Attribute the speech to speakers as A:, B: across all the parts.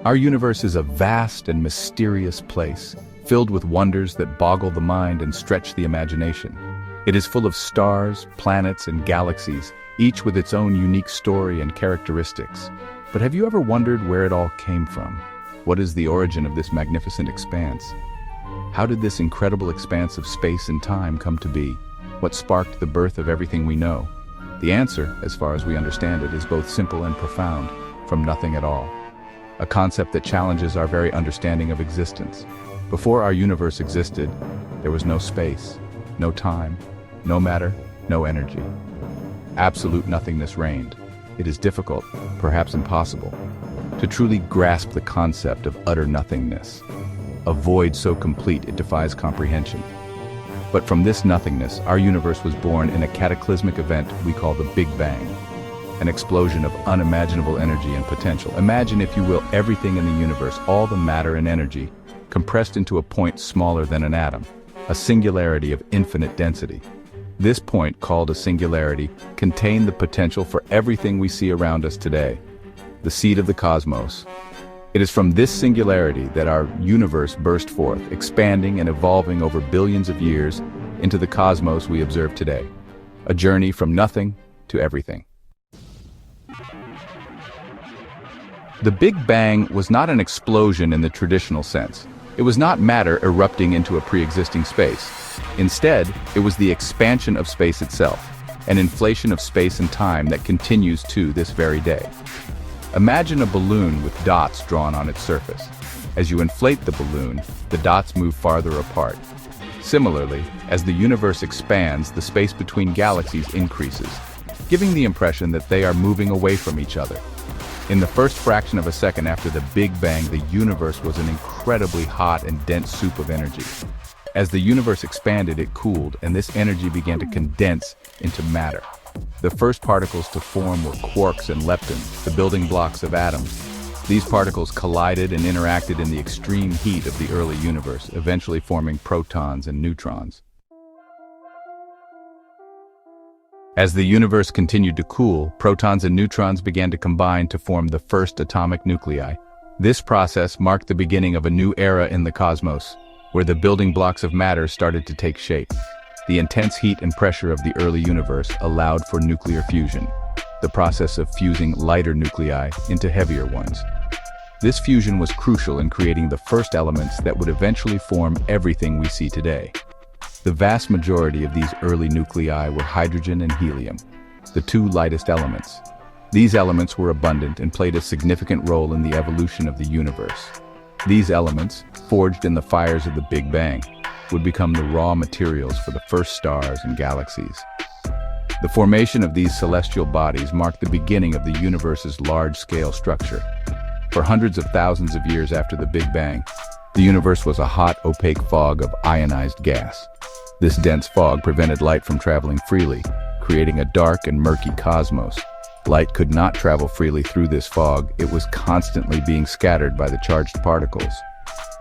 A: Our universe is a vast and mysterious place, filled with wonders that boggle the mind and stretch the imagination. It is full of stars, planets, and galaxies, each with its own unique story and characteristics. But have you ever wondered where it all came from? What is the origin of this magnificent expanse? How did this incredible expanse of space and time come to be? What sparked the birth of everything we know? The answer, as far as we understand it, is both simple and profound: from nothing at all. A concept that challenges our very understanding of existence. Before our universe existed, there was no space, no time, no matter, no energy. Absolute nothingness reigned. It is difficult, perhaps impossible, to truly grasp the concept of utter nothingness, a void so complete it defies comprehension. But from this nothingness, our universe was born in a cataclysmic event we call the Big Bang, an explosion of unimaginable energy and potential. Imagine, if you will, everything in the universe, all the matter and energy, compressed into a point smaller than an atom, a singularity of infinite density. This point, called a singularity, contained the potential for everything we see around us today, the seed of the cosmos. It is from this singularity that our universe burst forth, expanding and evolving over billions of years into the cosmos we observe today. A journey from nothing to everything. The Big Bang was not an explosion in the traditional sense. It was not matter erupting into a pre-existing space. Instead, it was the expansion of space itself, an inflation of space and time that continues to this very day. Imagine a balloon with dots drawn on its surface. As you inflate the balloon, the dots move farther apart. Similarly, as the universe expands, the space between galaxies increases, giving the impression that they are moving away from each other. In the first fraction of a second after the Big Bang, the universe was an incredibly hot and dense soup of energy. As the universe expanded, it cooled, and this energy began to condense into matter. The first particles to form were quarks and leptons, the building blocks of atoms. These particles collided and interacted in the extreme heat of the early universe, eventually forming protons and neutrons. As the universe continued to cool, protons and neutrons began to combine to form the first atomic nuclei. This process marked the beginning of a new era in the cosmos, where the building blocks of matter started to take shape. The intense heat and pressure of the early universe allowed for nuclear fusion, the process of fusing lighter nuclei into heavier ones. This fusion was crucial in creating the first elements that would eventually form everything we see today. The vast majority of these early nuclei were hydrogen and helium, the two lightest elements. These elements were abundant and played a significant role in the evolution of the universe. These elements, forged in the fires of the Big Bang, would become the raw materials for the first stars and galaxies. The formation of these celestial bodies marked the beginning of the universe's large-scale structure. For hundreds of thousands of years after the Big Bang, the universe was a hot, opaque fog of ionized gas. This dense fog prevented light from traveling freely, creating a dark and murky cosmos. Light could not travel freely through this fog. It was constantly being scattered by the charged particles.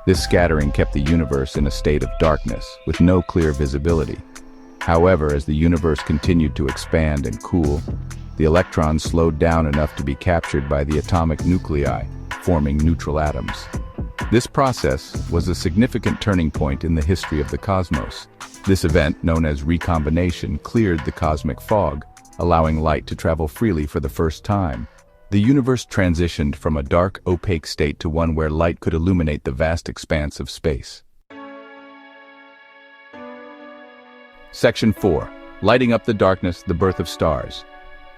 A: This scattering kept the universe in a state of darkness, with no clear visibility. However, as the universe continued to expand and cool, the electrons slowed down enough to be captured by the atomic nuclei, forming neutral atoms. This process was a significant turning point in the history of the cosmos. This event, known as recombination, cleared the cosmic fog, allowing light to travel freely for the first time. The universe transitioned from a dark, opaque state to one where light could illuminate the vast expanse of space. Section 4. Lighting up the darkness, the birth of stars.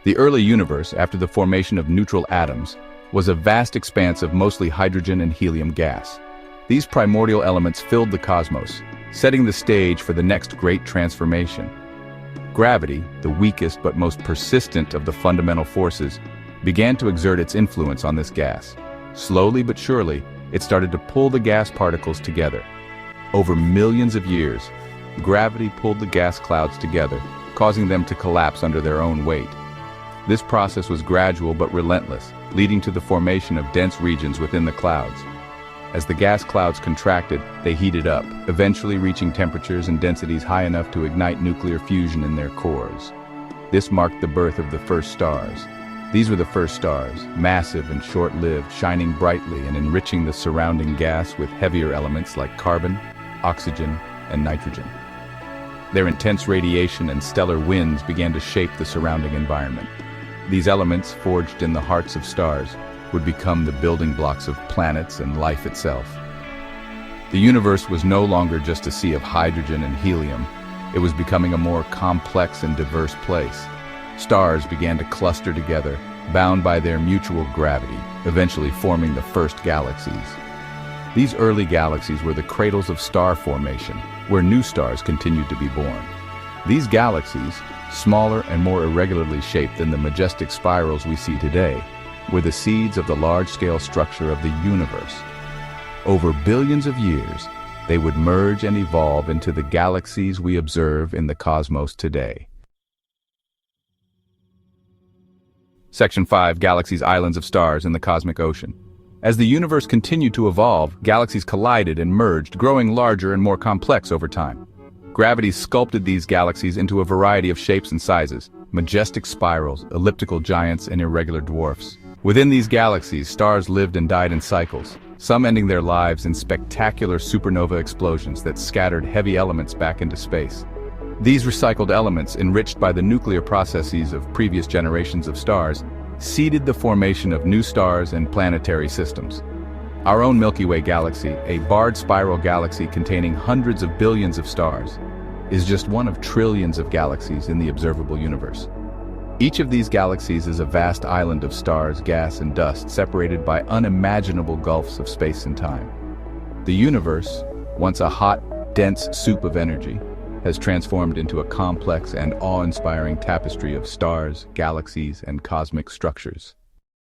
A: The early universe, after the formation of neutral atoms, was a vast expanse of mostly hydrogen and helium gas. These primordial elements filled the cosmos, setting the stage for the next great transformation. Gravity, the weakest but most persistent of the fundamental forces, began to exert its influence on this gas. Slowly but surely, it started to pull the gas particles together. Over millions of years, gravity pulled the gas clouds together, causing them to collapse under their own weight. This process was gradual but relentless, leading to the formation of dense regions within the clouds. As the gas clouds contracted, they heated up, eventually reaching temperatures and densities high enough to ignite nuclear fusion in their cores. This marked the birth of the first stars. These were the first stars, massive and short-lived, shining brightly and enriching the surrounding gas with heavier elements like carbon, oxygen, and nitrogen. Their intense radiation and stellar winds began to shape the surrounding environment. These elements, forged in the hearts of stars, would become the building blocks of planets and life itself. The universe was no longer just a sea of hydrogen and helium. It was becoming a more complex and diverse place. Stars began to cluster together, bound by their mutual gravity, eventually forming the first galaxies. These early galaxies were the cradles of star formation, where new stars continued to be born. These galaxies, smaller and more irregularly shaped than the majestic spirals we see today, were the seeds of the large-scale structure of the universe. Over billions of years, they would merge and evolve into the galaxies we observe in the cosmos today. Section 5. Galaxies, islands of stars in the cosmic ocean. As the universe continued to evolve, galaxies collided and merged, growing larger and more complex over time. Gravity sculpted these galaxies into a variety of shapes and sizes: majestic spirals, elliptical giants, and irregular dwarfs. Within these galaxies, stars lived and died in cycles, some ending their lives in spectacular supernova explosions that scattered heavy elements back into space. These recycled elements, enriched by the nuclear processes of previous generations of stars, seeded the formation of new stars and planetary systems. Our own Milky Way galaxy, a barred spiral galaxy containing hundreds of billions of stars, is just one of trillions of galaxies in the observable universe. Each of these galaxies is a vast island of stars, gas, and dust separated by unimaginable gulfs of space and time. The universe, once a hot, dense soup of energy, has transformed into a complex and awe-inspiring tapestry of stars, galaxies, and cosmic structures.